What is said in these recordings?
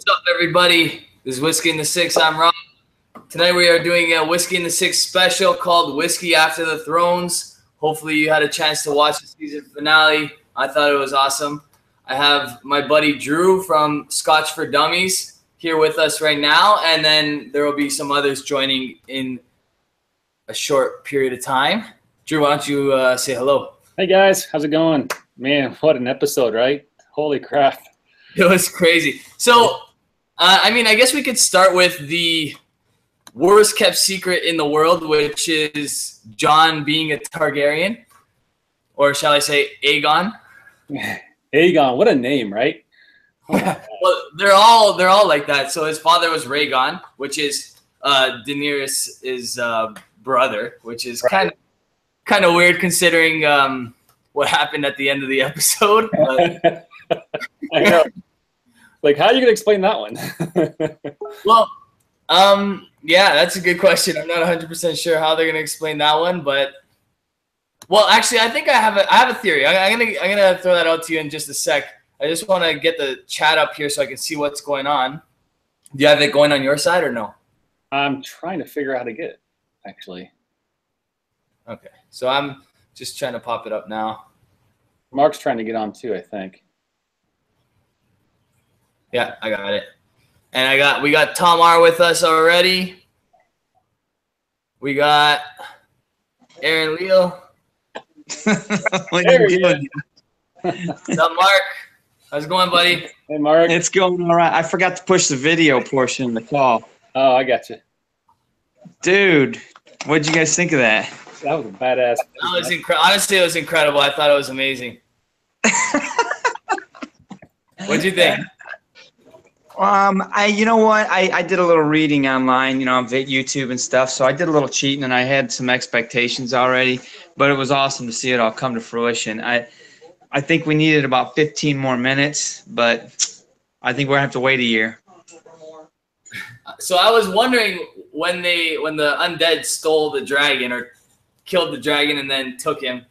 What's up, everybody? This is Whiskey in the Six. I'm Ron. Tonight we are doing a Whiskey in the Six special called Whiskey After the Thrones. Hopefully you had a chance to watch the season finale. I thought it was awesome. I have my buddy Drew from Scotch for Dummies here with us right now, and then there will be some others joining in a short period of time. Drew, why don't you say hello? Hey guys, how's it going? Man, what an episode, right? Holy crap. It was crazy. So, I guess we could start with the worst kept secret in the world, which is Jon being a Targaryen, or shall I say Aegon? Aegon, what a name, right? Well, they're all like that. So his father was Rhaegon, which is Daenerys' brother, which is kind of weird considering what happened at the end of the episode. But I know. Like, how are you gonna explain that one? Well, yeah, that's a good question. I'm not 100% sure how they're gonna explain that one, but well, actually, I think I have a theory. I'm gonna throw that out to you in just a sec. I just want to get the chat up here so I can see what's going on. Do you have it going on your side or no? I'm trying to figure out how to get it, actually. Okay, so I'm just trying to pop it up now. Mark's trying to get on too, I think. Yeah, I got it. And we got Tom R with us already. We got Aaron Leo. What are you doing? What's up, Mark? How's it going, buddy? Hey, Mark. It's going all right. I forgot to push the video portion of the call. Oh, I got you. Dude, what did you guys think of that? That was a badass. That was incredible. Honestly, it was incredible. I thought it was amazing. What'd you think? You know what? I did a little reading online, on YouTube and stuff. So I did a little cheating, and I had some expectations already. But it was awesome to see it all come to fruition. I think we needed about 15 more minutes, but I think we're gonna have to wait a year. So I was wondering when the undead stole the dragon or killed the dragon and then took him,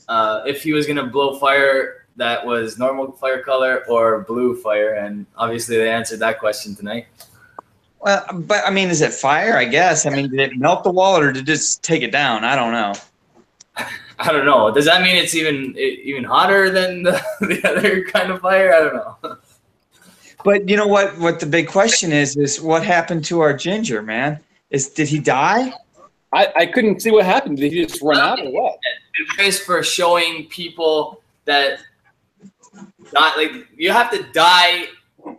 if he was gonna blow fire that was normal fire color or blue fire, and obviously they answered that question tonight. Well, but is it fire? I guess. Did it melt the wall or did it just take it down? I don't know. I don't know. Does that mean it's even hotter than the other kind of fire? I don't know. But you know what? What the big question is what happened to our ginger, man? Did he die? I couldn't see what happened. Did he just run out or what? It's for showing people that you have to die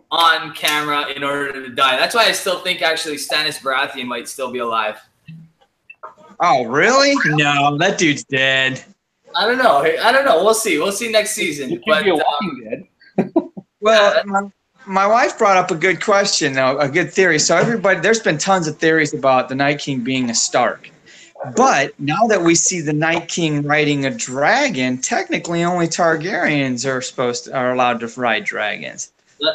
on camera in order to die. That's why I still think actually Stannis Baratheon might still be alive. Oh, really? No, that dude's dead. I don't know. We'll see. We'll see next season. But well, my wife brought up a good question, though, a good theory. So there's been tons of theories about the Night King being a Stark. But now that we see the Night King riding a dragon, technically only Targaryens are allowed to ride dragons.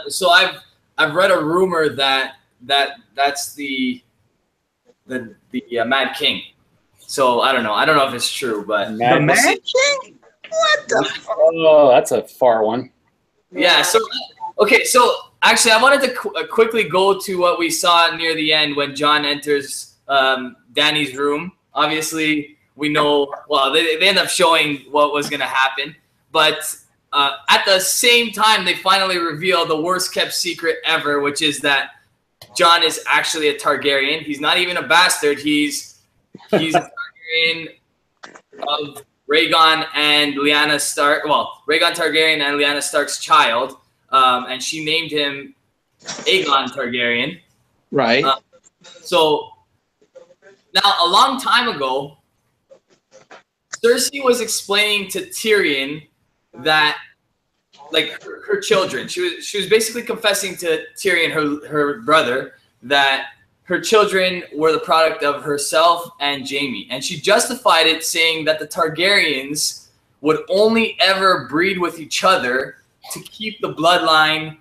So I've read a rumor that's the Mad King. So I don't know. I don't know if it's true, but the Mad King? What the? Oh, that's a far one. Yeah. So okay. So actually, I wanted to quickly go to what we saw near the end when Jon enters Dany's room. Obviously, we know, well, they end up showing what was going to happen. But at the same time, they finally reveal the worst kept secret ever, which is that Jon is actually a Targaryen. He's not even a bastard. He's a Targaryen of Rhaegon and Lyanna Stark. Well, Rhaegon Targaryen and Lyanna Stark's child. And she named him Aegon Targaryen. Right. So now, a long time ago, Cersei was explaining to Tyrion that, like, her children, she was basically confessing to Tyrion, her brother, that her children were the product of herself and Jaime. And she justified it saying that the Targaryens would only ever breed with each other to keep the bloodline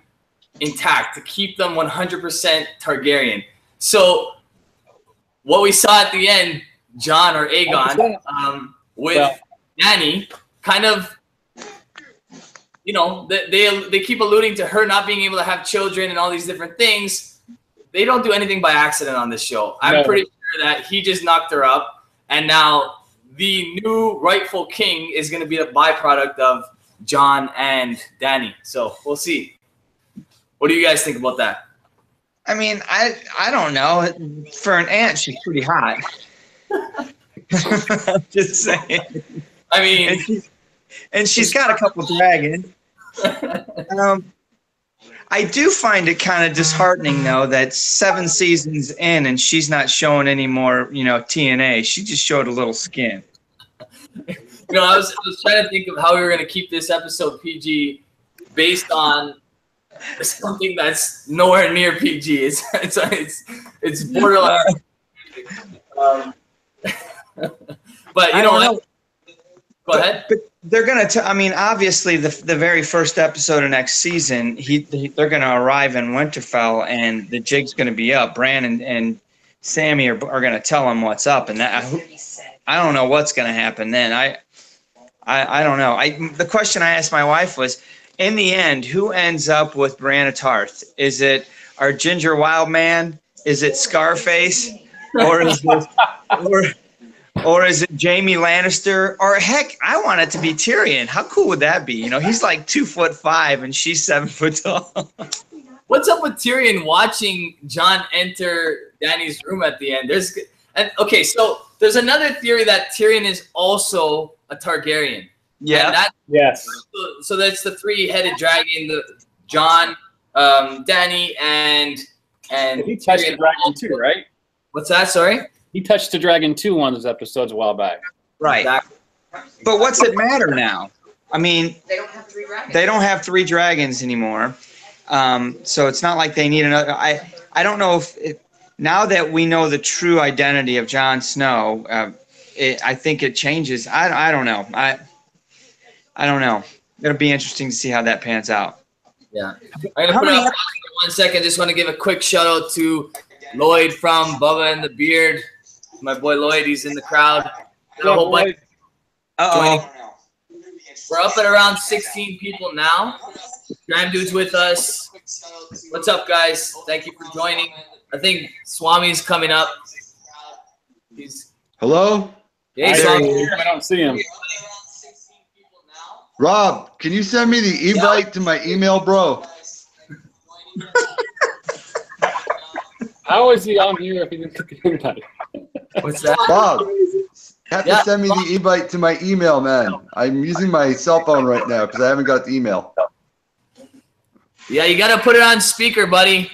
intact, to keep them 100% Targaryen. So what we saw at the end, Jon or Aegon, with Dany, kind of, you know, they keep alluding to her not being able to have children and all these different things. They don't do anything by accident on this show. I'm pretty sure that he just knocked her up, and now the new rightful king is going to be a byproduct of John and Danny. So we'll see. What do you guys think about that? I mean, I don't know. For an ant, she's pretty hot. Just saying. I mean, and she's got a couple dragons. I do find it kind of disheartening, though, that 7 seasons in and she's not showing any more, you know, TNA. She just showed a little skin. You know, I was trying to think of how we were going to keep this episode PG based on something that's nowhere near PG. It's borderline. But you know what? Go ahead. But they're gonna. I mean, obviously, the very first episode of next season, they're gonna arrive in Winterfell, and the jig's gonna be up. Bran and Sammy are gonna tell him what's up, and that I don't know what's gonna happen then. I don't know. The question I asked my wife was, in the end, who ends up with Brienne of Tarth? Is it our Ginger Wild Man? Is it Scarface? Or is it, or is it Jaime Lannister? Or heck, I want it to be Tyrion. How cool would that be? You know, he's like 2'5" and she's 7 foot tall. What's up with Tyrion watching Jon enter Dany's room at the end? Okay, so there's another theory that Tyrion is also a Targaryen. Yeah. Yes. So that's the 3-headed dragon, the Jon, Dany, and he touched the dragon too, right? What's that? Sorry. He touched the dragon too one of those episodes a while back. Right. But what's it matter now? I mean, they don't have 3 dragons. They don't have 3 dragons anymore. So it's not like they need another. I don't know if now that we know the true identity of Jon Snow, I think it changes. I don't know. I don't know. It'll be interesting to see how that pans out. Yeah. I'm going to put it up for 1 second. Just want to give a quick shout out to Lloyd from Bubba and the Beard. My boy Lloyd, he's in the crowd. Uh-oh. We're up at around 16 people now. Graham Dude's with us. What's up, guys? Thank you for joining. I think Swami's coming up. Hello? Hey, Swami. I don't see him. Rob, can you send me the invite to my email, bro? How is he on here if he didn't get the invite? What's that? Bob, you have to send me the invite to my email, man. I'm using my cell phone right now because I haven't got the email. Yeah, you got to put it on speaker, buddy.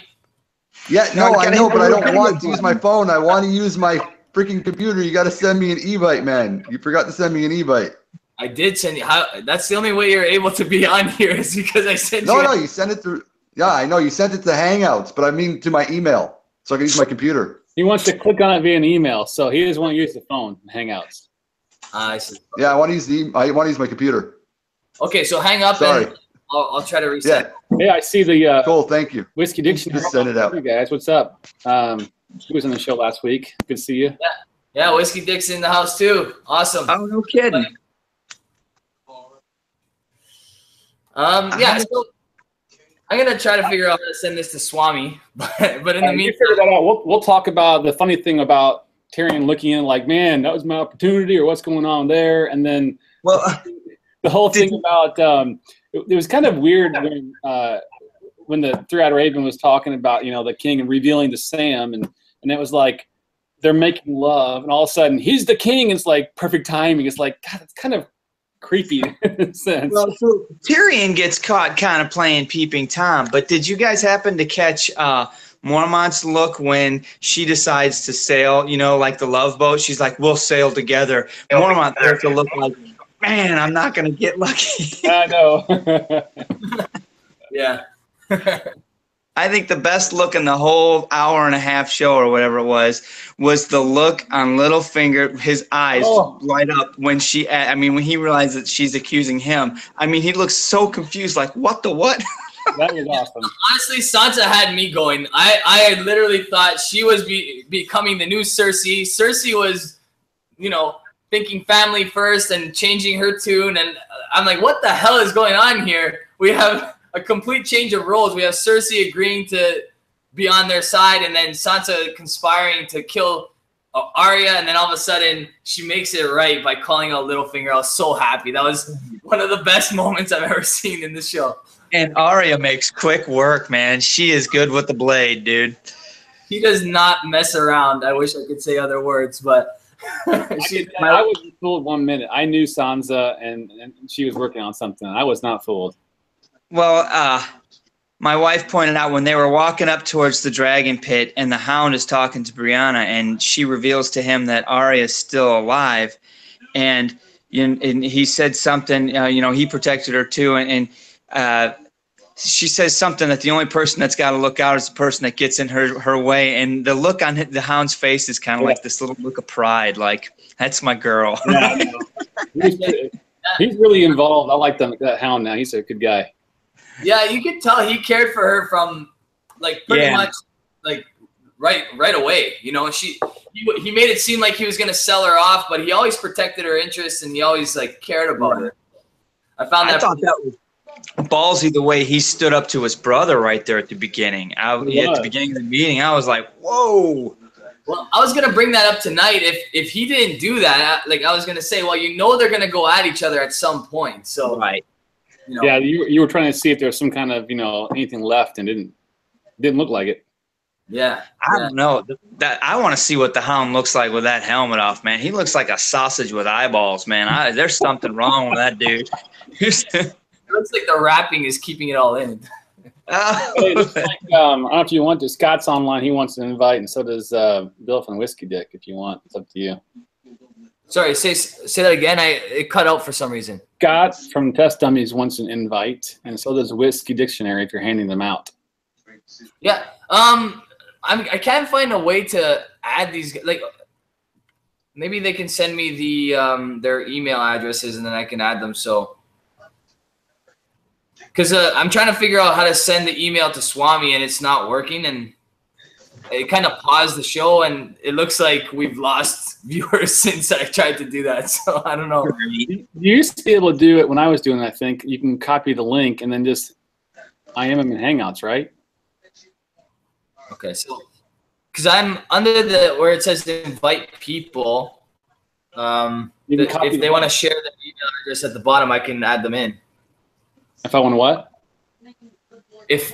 Yeah, no, I know, but I don't want to use my phone. I want to use my freaking computer. You got to send me an invite, man. You forgot to send me an invite. I did send you. That's the only way you're able to be on here is because I sent you. No, you sent it through. Yeah, I know you sent it to Hangouts, but I mean to my email, so I can use my computer. He wants to click on it via an email, so he doesn't want to use the phone. Hangouts. I see. Yeah, I want to use my computer. Okay, so hang up. Sorry. And I'll try to reset. Yeah, I see the cool. Thank you. Whiskey Dictionary. Just send it out. Hey guys, what's up? He was on the show last week. Good to see you. Yeah, Whiskey Dick's in the house too. Awesome. Oh, no kidding. Yeah, so I'm gonna try to figure out how to send this to Swami, but in the meantime, you figure that out. We'll talk about the funny thing about Tyrion looking in like, man, that was my opportunity, or what's going on there, and then the whole thing about it was kind of weird when the 3-Eyed Raven was talking about the king and revealing to Sam, and it was like they're making love, and all of a sudden he's the king. It's like perfect timing. It's like, God, it's kind of creepy in a sense. Well, so Tyrion gets caught kind of playing peeping Tom, but did you guys happen to catch Mormont's look when she decides to sail, like the Love Boat? She's like, we'll sail together. Mormont starts to look like, man, I'm not going to get lucky. I know. Yeah. I think the best look in the whole hour-and-a-half show or whatever it was the look on Littlefinger, his eyes light up when when he realized that she's accusing him. I mean, he looks so confused, like, what the what? That was awesome. Honestly, Sansa had me going. I literally thought she was becoming the new Cersei. Cersei was, thinking family first and changing her tune. And I'm like, what the hell is going on here? we have a complete change of roles. We have Cersei agreeing to be on their side, and then Sansa conspiring to kill Arya, and then all of a sudden she makes it right by calling out Littlefinger. I was so happy. That was one of the best moments I've ever seen in this show. And Arya makes quick work, man. She is good with the blade, dude. She does not mess around. I wish I could say other words, but I was fooled 1 minute. I knew Sansa, and she was working on something. I was not fooled. Well, my wife pointed out when they were walking up towards the dragon pit and the Hound is talking to Brianna and she reveals to him that Arya is still alive, and he said something, he protected her too, and she says something that the only person that's got to look out is the person that gets in her way, and the look on the Hound's face is kind of like this little look of pride, like, that's my girl. Yeah, he's really involved. I like that Hound now. He's a good guy. Yeah, you could tell he cared for her from like pretty much like right away. You know, he made it seem like he was gonna sell her off, but he always protected her interests and he always like cared about her. I thought that was ballsy the way he stood up to his brother right there at the beginning. At the beginning of the meeting, I was like, whoa. Well, I was gonna bring that up tonight. If he didn't do that, like I was gonna say, well, they're gonna go at each other at some point. So right. Yeah, you were trying to see if there was some kind of anything left, and didn't look like it. Yeah, I don't know. I want to see what the Hound looks like with that helmet off, man. He looks like a sausage with eyeballs, man. There's something wrong with that dude. It looks like the wrapping is keeping it all in. It's like, I don't know if you want to. Scott's online. He wants to invite, and so does Bill from Whiskey Dick. If you want, it's up to you. Sorry, say that again. It cut out for some reason. Scott from Test Dummies wants an invite, and so does Whiskey Dictionary if you're handing them out. Yeah. I can't find a way to add these. Like, maybe they can send me their email addresses, and then I can add them. So, because I'm trying to figure out how to send the email to Swami, and it's not working, and it kind of paused the show, and it looks like we've lost viewers since I tried to do that. So I don't know. You used to be able to do it when I was doing it, I think. You can copy the link and then just IM them in Hangouts, right? Okay, so because I'm under where it says to invite people, if they want to share the email address at the bottom, I can add them in. If I want to what? If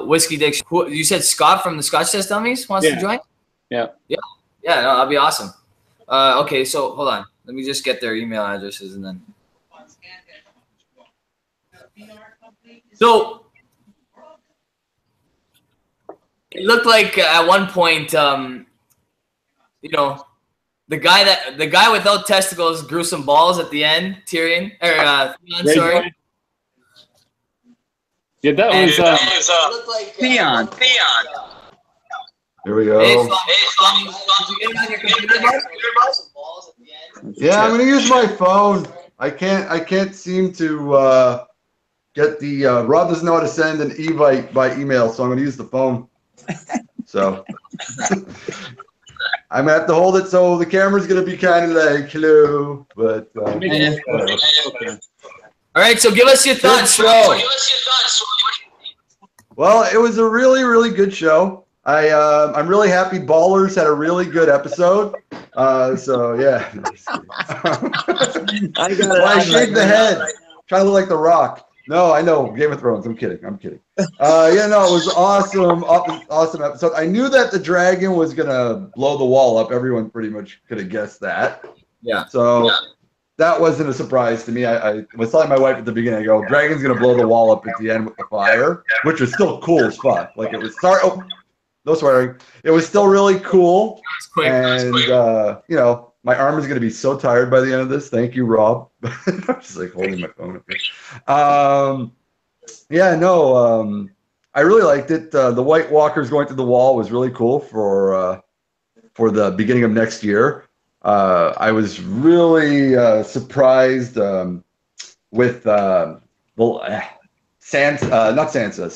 Whiskey Dick, you said Scott from the Scotch Test Dummies wants to join? Yeah. No, that'd be awesome. Okay, so hold on. Let me just get their email addresses and then. So it looked like at one point, the guy without testicles grew some balls at the end. Tyrion Theon, sorry. Yeah, that was like Theon. Here we go. Yeah, I'm gonna use my phone. I can't seem to get the Rob doesn't know how to send an e-bite by email, so I'm gonna use the phone. So I'm gonna have to hold it so the camera's gonna be kind of like hello, but all right, so give us your thoughts, Ro. Well, it was a really, really good show. I'm really happy Ballers had a really good episode. So yeah. I shaved the head. Trying to look like The Rock. No, I know Game of Thrones. I'm kidding. It was awesome episode. I knew that the dragon was gonna blow the wall up. Everyone pretty much could have guessed that. Yeah. So that wasn't a surprise to me. I was telling my wife at the beginning, I go, dragon's gonna blow the wall up at the end with the fire, which was still cool as fuck. Like it was no swearing. It was still really cool. And my arm is gonna be so tired by the end of this. Thank you, Rob. I'm just like holding my phone up here. I really liked it. The White Walkers going through the wall was really cool for the beginning of next year. I was really surprised with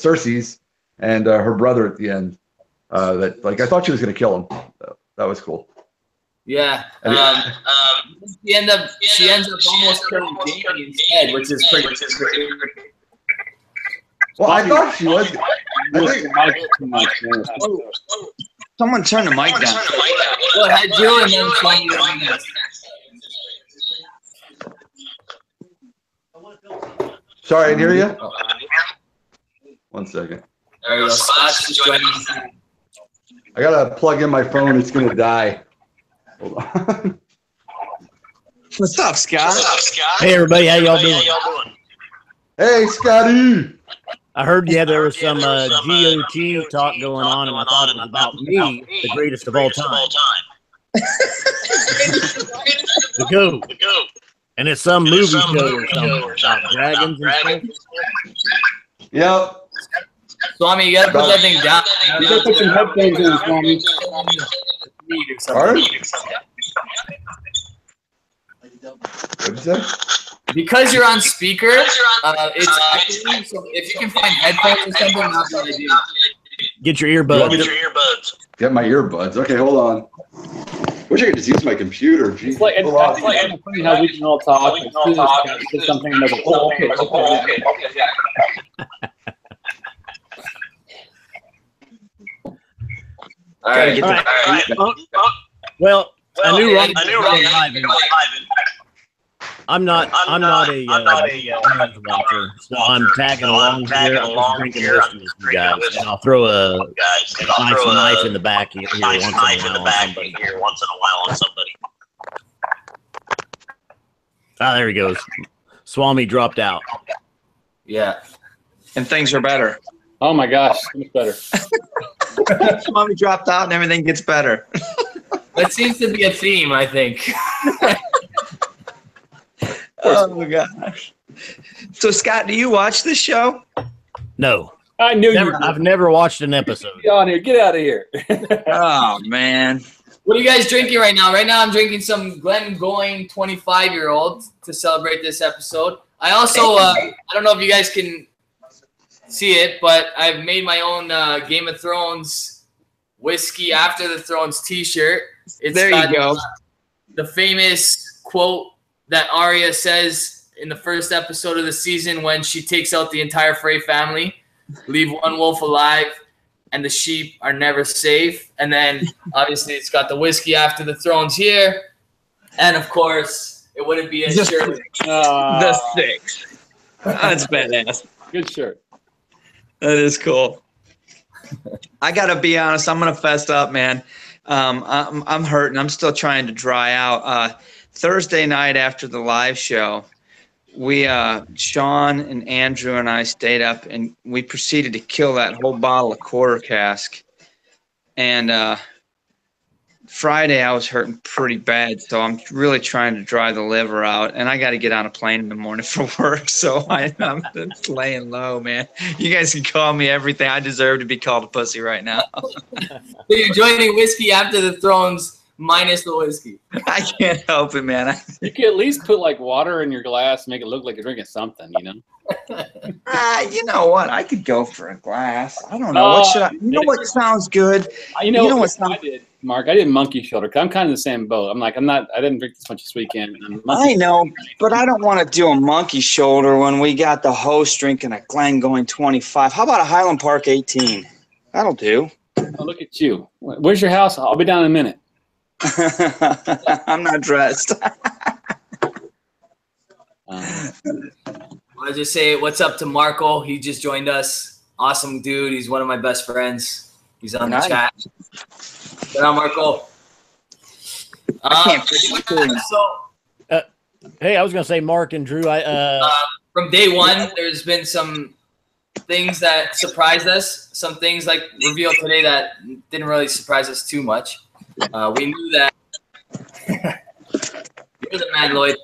Cersei's and her brother at the end. I thought she was going to kill him. That was cool. Yeah. She ends up almost killing Jamie instead, which is pretty. Well, I thought she was. I think. Someone turn the mic down. Go ahead, Drew, and then Swami. Sorry, I didn't hear you. 1 second. There we go. Scott's just joining us. I gotta plug in my phone. It's gonna die. Hold on. What's up, Scott? Hey, everybody. How y'all doing? Hey, Scotty. I heard there was some GOT talk going on, and I thought it was about me, the greatest of all time. The GOAT. And it's some movie show or something about dragons and stuff. Yep. Swami, you gotta put that thing down. You gotta put some headphones in, Swami. Pardon? What'd you say? Because you're on speaker, it's actually, so if you can find headphones or something, that's what I do. Get your earbuds. Get my earbuds. Okay, hold on. Wish I could just use my computer. Jeez. It's like, it's funny how we can all talk. And do something and okay. All right. Well, I knew Ron live. I'm not a watcher, so I'm tagging along here. I'm drinking whiskey with you guys, and I'll throw a knife in the back here once in a while on somebody. Ah, there he goes. Swami dropped out. Yeah. And things are better. Oh my gosh, it's better. Swami dropped out and everything gets better. That seems to be a theme, I think. Oh my gosh. So Scott, do you watch this show? No. I knew you. I've never watched an episode. Get on here. Get out of here. Oh man. What are you guys drinking right now? Right now I'm drinking some Glengoyne 25-year-old to celebrate this episode. I also, I don't know if you guys can see it, but I've made my own Game of Thrones Whiskey After the Thrones t-shirt. There you go. The famous quote that Arya says in the first episode of the season when she takes out the entire Frey family, leave one wolf alive, and the sheep are never safe. And then, obviously, it's got the Whiskey After the Thrones here. And, of course, it wouldn't be a shirt. The six. That's badass. Good shirt. That is cool. I got to be honest. I'm going to fess up, man. I'm hurting. I'm still trying to dry out. Thursday night after the live show, we Sean and Andrew and I stayed up and we proceeded to kill that whole bottle of quarter cask. And Friday I was hurting pretty bad, so I'm really trying to dry the liver out. And I got to get on a plane in the morning for work, so I'm just laying low, man. You guys can call me everything. I deserve to be called a pussy right now. So you're joining Whiskey After the Thrones minus the whiskey. I can't help it, man. You could at least put like water in your glass, make it look like you're drinking something, you know? You know what? I could go for a glass. I don't know. What should I? You know what sounds good? You know what I did, Mark? I did monkey shoulder. Cause I'm kind of in the same boat. I didn't drink this much this weekend. I know, but I don't want to do a monkey shoulder when we got the host drinking a Glengoyne 25. How about a Highland Park 18? That'll do. Oh, look at you. Where's your house? I'll be down in a minute. I'm not dressed. I'll just say what's up to Marco. He just joined us. Awesome dude. He's one of my best friends. He's on the chat. Good on, Marco. Hey, I was going to say Mark and Drew. From day one, there's been some things that surprised us. Some things like revealed today that didn't really surprise us too much. We knew that. You're the man, Lloyd.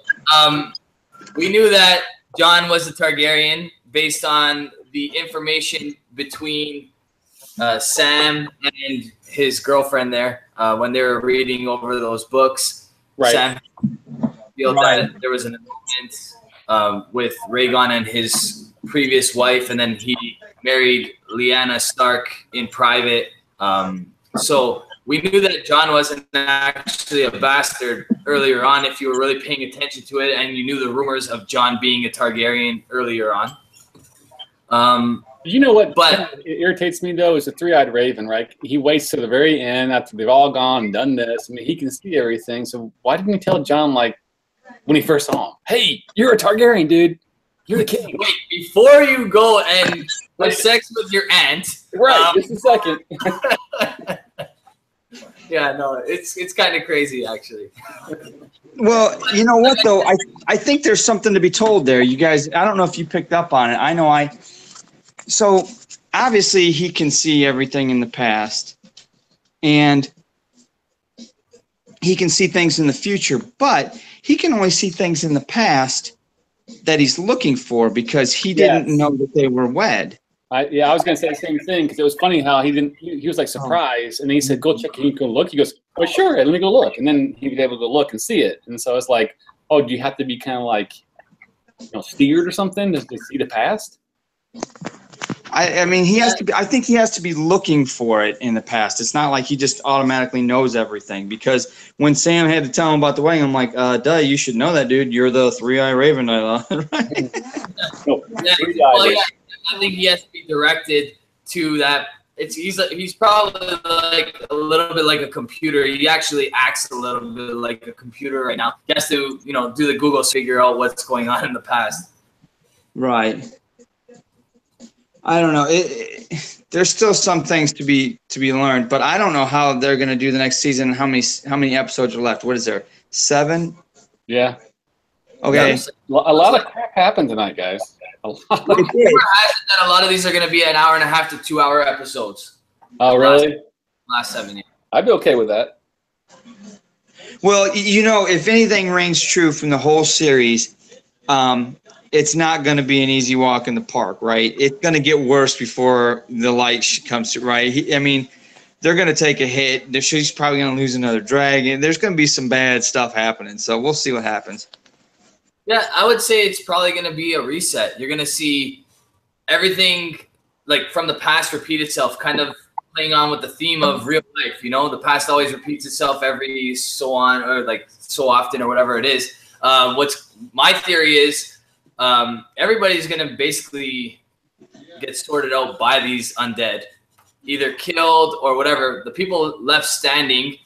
We knew that Jon was a Targaryen based on the information between Sam and his girlfriend there when they were reading over those books. Right. Sam revealed that there was an agreement with Rhaegon and his previous wife, and then he married Lyanna Stark in private. So we knew that Jon wasn't actually a bastard earlier on if you were really paying attention to it and you knew the rumors of Jon being a Targaryen earlier on. You know what irritates me, though, is the three-eyed raven, right? He waits to the very end after they've all gone and done this. I mean, he can see everything. So why didn't he tell Jon, like, when he first saw him, hey, you're a Targaryen, dude. You're the king. Wait, before you go and have sex with your aunt. Right, just a second. Yeah, no, it's kind of crazy, actually. Well, you know what, though? I think there's something to be told there. You guys, I don't know if you picked up on it. I know So, obviously, he can see everything in the past. And he can see things in the future. But he can only see things in the past that he's looking for because he didn't know that they were wed. I was going to say the same thing because it was funny how he was like surprised. And then he said, go check, can you go look? He goes, oh, sure, let me go look. And then he was able to go look and see it. And so it's like, oh, do you have to be kind of like, steered or something to see the past? I mean, he has to be. I think he has to be looking for it in the past. It's not like he just automatically knows everything. Because when Sam had to tell him about the wedding, I'm like, duh, you should know that, dude. You're the three-eyed raven, right? I think he has to be directed to that. He's probably like a little bit like a computer. He actually acts a little bit like a computer right now. He has to, do the Google to figure out what's going on in the past. Right. I don't know. There's still some things to be learned, but I don't know how they're going to do the next season. How many episodes are left? What is there? 7? Yeah. Okay. A lot of crap happened tonight, guys. A lot. A lot of these are going to be an hour and a half to 2 hour episodes. Oh, really? Last 7 years. I'd be okay with that. Well, if anything rings true from the whole series, it's not going to be an easy walk in the park, right? It's going to get worse before the light comes through, right? They're going to take a hit. She's probably going to lose another dragon. There's going to be some bad stuff happening, so we'll see what happens. Yeah, I would say it's probably going to be a reset. You're going to see everything like from the past repeat itself, kind of playing on with the theme of real life. The past always repeats itself every so often or whatever it is. What's my theory is, everybody's going to basically get sorted out by these undead, either killed or whatever. The people left standing,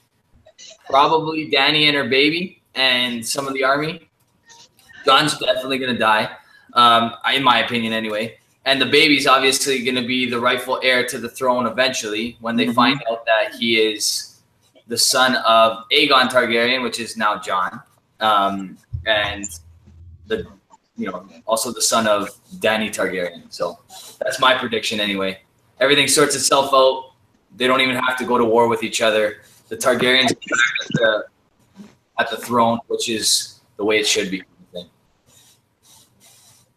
probably Dany and her baby and some of the army. Jon's definitely going to die, in my opinion anyway. And the baby's obviously going to be the rightful heir to the throne eventually when they find out that he is the son of Aegon Targaryen, which is now Jon, and also the son of Dany Targaryen. So that's my prediction anyway. Everything sorts itself out. They don't even have to go to war with each other. The Targaryens are at the throne, which is the way it should be.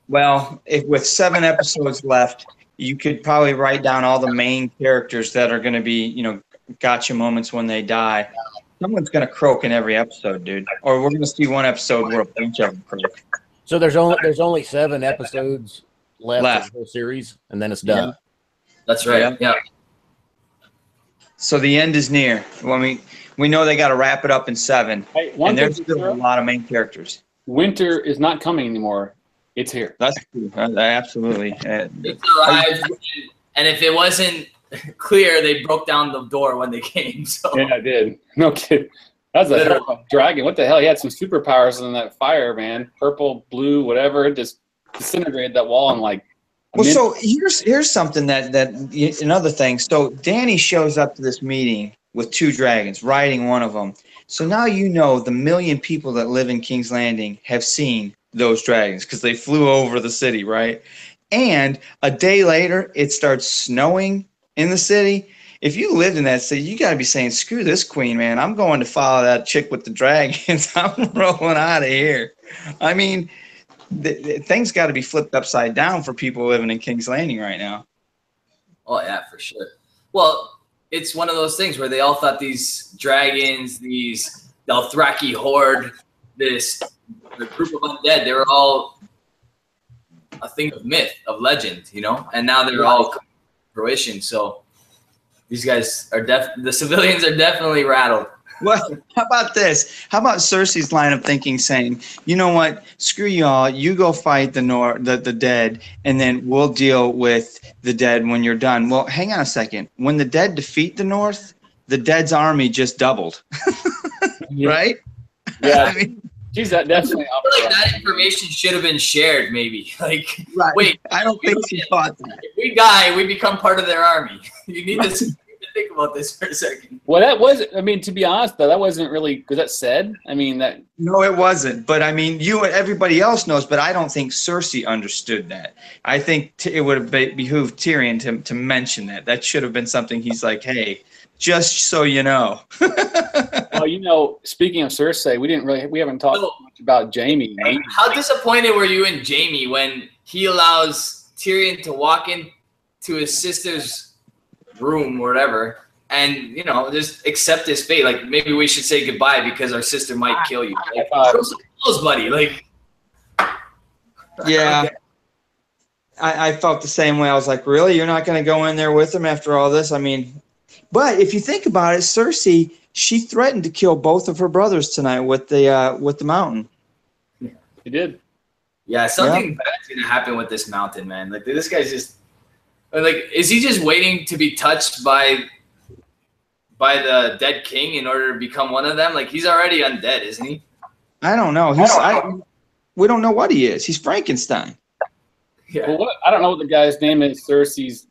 Well, with 7 episodes left, you could probably write down all the main characters that are going to be, gotcha moments when they die. Someone's going to croak in every episode, dude. Or we're going to see one episode where a bunch of them croak. So there's only 7 episodes left of the whole series, and then it's done. Yeah. That's right. Yeah. So the end is near. We know they got to wrap it up in 7, and there's still a lot of main characters. Winter is not coming anymore. It's here. That's true. Absolutely. It's arrived, and if it wasn't clear, they broke down the door when they came. So. Yeah, I did. No kidding. That's a dragon. What the hell? He had some superpowers in that fire, man. Purple, blue, whatever. It just disintegrated that wall in like. So here's something that another thing. So Dany shows up to this meeting with 2 dragons, riding one of them. So now the million people that live in King's Landing have seen those dragons because they flew over the city, right? And a day later, it starts snowing in the city. If you lived in that city, you got to be saying, screw this queen, man. I'm going to follow that chick with the dragons. I'm rolling out of here. I mean, things got to be flipped upside down for people living in King's Landing right now. Oh, yeah, for sure. Well, it's one of those things where they all thought these dragons, the Dothraki horde, the group of undead, they were all a thing of myth, of legend, and now they're all coming to fruition. So these guys are the civilians are definitely rattled. Well, how about this? How about Cersei's line of thinking saying, you know what, screw y'all, you go fight the dead, and then we'll deal with the dead when you're done. Well, hang on a second. When the dead defeat the North, the dead's army just doubled. Right? Yeah. I mean, geez, that definitely. I feel like that information should have been shared, maybe. Like, right. wait, I don't think she thought that. if we die, we become part of their army. You need to think about this for a second. Well, that was. I mean, to be honest, though, that wasn't really. Was that said? I mean, that. No, it wasn't. But I mean, you and everybody else knows. But I don't think Cersei understood that. I think it would have behooved Tyrion to mention that. That should have been something. He's like, hey, just so you know. Well, you know, speaking of Cersei, we haven't talked much about Jaime. How disappointed were you in Jaime when he allows Tyrion to walk into his sister's room or whatever, and you know, just accept his fate? Like, maybe we should say goodbye because our sister might kill you. Like, show some clothes, buddy. Like, yeah. I felt the same way. I was like, really? You're not going to go in there with him after all this? I mean, but if you think about it, Cersei, she threatened to kill both of her brothers tonight with the mountain. She did. Yeah, something bad's gonna happen with this mountain, man. Like, this guy's just like, is he just waiting to be touched by the dead king in order to become one of them? Like, he's already undead, isn't he? I don't know. We don't know what he is. He's Frankenstein. Yeah. Well, I don't know what the guy's name is. Cersei's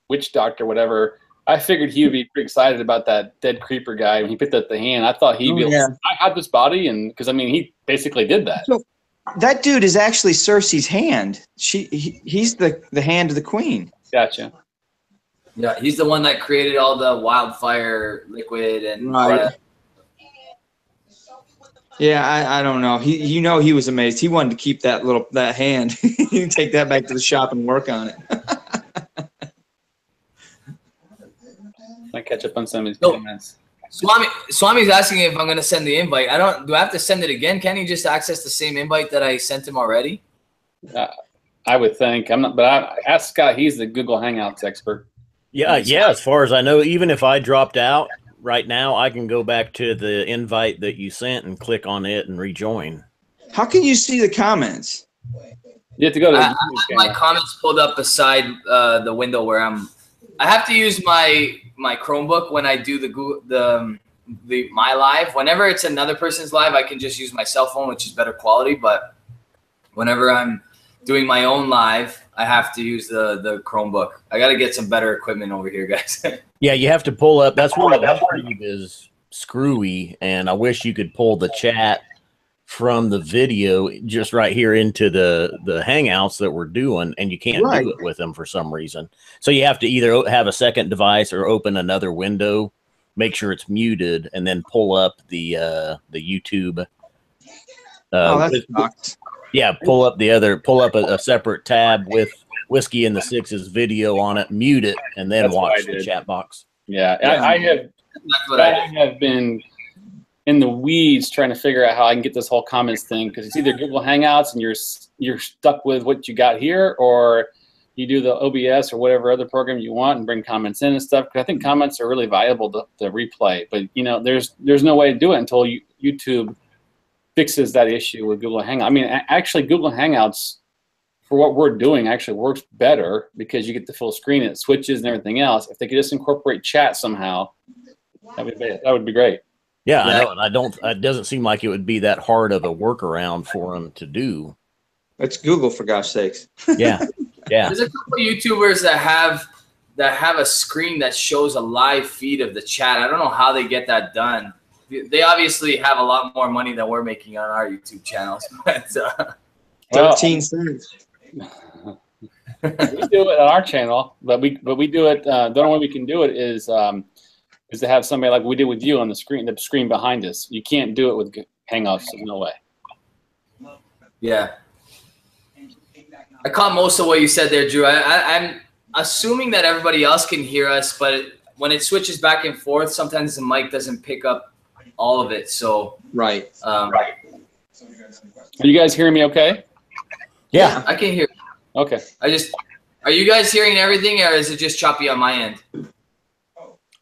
witch doctor, whatever. I figured he would be pretty excited about that dead creeper guy when he picked up the hand. I thought he'd be like, I have this body, and because I mean, he basically did that. So, that dude is actually Cersei's hand. He's the hand of the queen. Gotcha. Yeah, he's the one that created all the wildfire liquid and right. Yeah, I don't know. He was amazed. He wanted to keep that hand. He can take that back to the shop and work on it. I catch up on some of his comments. Swami's asking if I'm going to send the invite. Do I have to send it again? Can he just access the same invite that I sent him already? I would think. I'm not, but I asked Scott. He's the Google Hangouts expert. Yeah. As far as I know, even if I dropped out right now, I can go back to the invite that you sent and click on it and rejoin. How can you see the comments? You have to go to. I have my comments pulled up beside the window where I have to use my Chromebook when I do my live. Whenever it's another person's live, I can just use my cell phone, which is better quality. But whenever I'm doing my own live, I have to use the Chromebook. I got to get some better equipment over here, guys. Yeah, you have to pull up. That's where the YouTube is screwy, and I wish you could pull the chat from the video just right here into the Hangouts that we're doing, and you can't do it with them for some reason. So you have to either have a second device or open another window, make sure it's muted, and then pull up the YouTube. Yeah, pull up a separate tab with Whiskey and the Six's video on it, mute it, and then watch the chat box. Yeah, I have been in the weeds trying to figure out how I can get this whole comments thing, because it's either Google Hangouts and you're stuck with what you got here, or you do the OBS or whatever other program you want and bring comments in and stuff. Because I think comments are really valuable to replay, but you know, there's no way to do it until YouTube fixes that issue with Google Hangouts. I mean, actually, Google Hangouts for what we're doing actually works better because you get the full screen, it switches and everything else. If they could just incorporate chat somehow, that would be great. Yeah, I know. It doesn't seem like it would be that hard of a workaround for them to do. It's Google, for gosh sakes. Yeah. There's a couple of YouTubers that have a screen that shows a live feed of the chat. I don't know how they get that done. They obviously have a lot more money than we're making on our YouTube channels. But, 13 cents. We do it on our channel, but we do it. The only way we can do it is to have somebody like we did with you on the screen behind us. You can't do it with Hangouts. There's no way. Yeah. I caught most of what you said there, Drew. I'm assuming that everybody else can hear us, but when it switches back and forth, sometimes the mic doesn't pick up all of it. So right. Are you guys hearing me okay? Yeah, I can hear. Okay. Are you guys hearing everything, or is it just choppy on my end?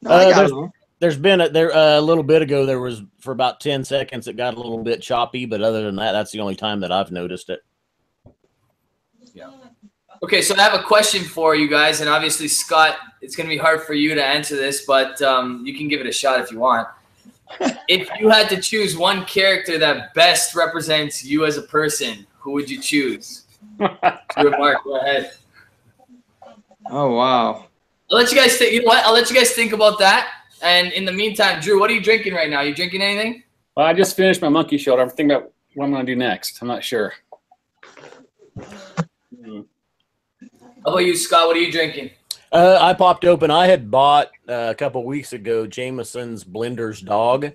No, I got it. There's been a little bit ago. There was for about 10 seconds. It got a little bit choppy, but other than that, that's the only time that I've noticed it. Yeah. Okay, so I have a question for you guys, and obviously, Scott, it's going to be hard for you to answer this, but you can give it a shot if you want. If you had to choose one character that best represents you as a person, who would you choose? Mark, go ahead. Oh, wow. I'll let you guys think. You know what? I'll let you guys think about that. And in the meantime, Drew, what are you drinking right now? You drinking anything? Well, I just finished my monkey shoulder. I'm thinking about what I'm going to do next. I'm not sure. How about you, Scott? What are you drinking? I popped open. I had bought a couple weeks ago Jameson's Blender's Dog,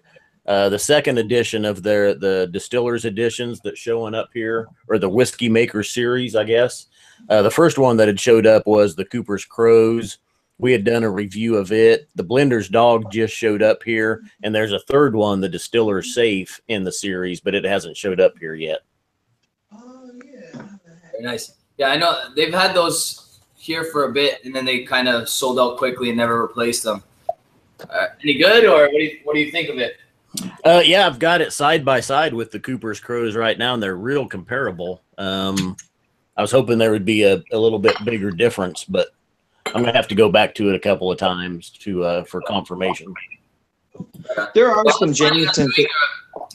the second edition of the Distillers editions that's showing up here, or the Whiskey Maker series, I guess. The first one that had showed up was the Cooper's Crows. We had done a review of it. The Blender's Dog just showed up here, and there's a third one, the Distiller's Safe, in the series, but it hasn't showed up here yet. Oh, yeah. Very nice. Yeah, I know they've had those here for a bit, and then they kind of sold out quickly and never replaced them. Any good, or what do you think of it? Yeah, I've got it side by side with the Cooper's Crows right now, and they're real comparable. I was hoping there would be a little bit bigger difference, but I'm gonna have to go back to it a couple of times for confirmation. There are some Jameson.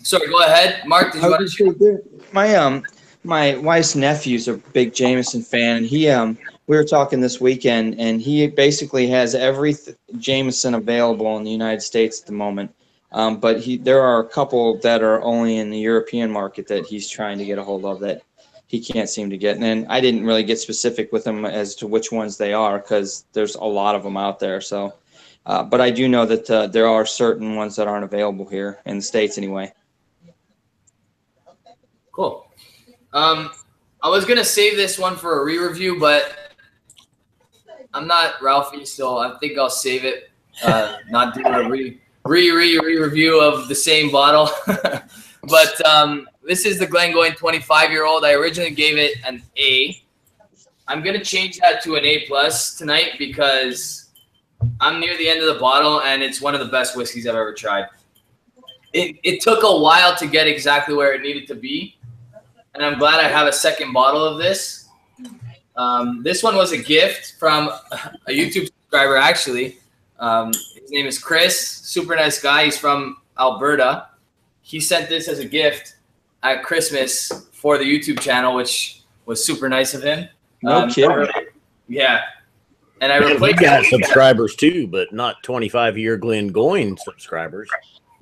Sorry, go ahead, Mark. Did you want to? My wife's nephew's a big Jameson fan, and we were talking this weekend, and he basically has every Jameson available in the United States at the moment. But there are a couple that are only in the European market that he's trying to get a hold of that he can't seem to get. And I didn't really get specific with him as to which ones they are because there's a lot of them out there. So, but I do know that there are certain ones that aren't available here in the States anyway. Cool. I was going to save this one for a re-review, but I'm not Ralphie, so I think I'll save it, not do a re-review of the same bottle. But this is the Glengoyne 25-year-old. I originally gave it an A. I'm going to change that to an A+ tonight because I'm near the end of the bottle, and it's one of the best whiskeys I've ever tried. It took a while to get exactly where it needed to be, and I'm glad I have a second bottle of this. This one was a gift from a YouTube subscriber, actually. His name is Chris. Super nice guy. He's from Alberta. He sent this as a gift at Christmas for the YouTube channel, which was super nice of him. No kidding. Yeah. And I replaced got subscribers too, but not 25-year Glengoyne subscribers.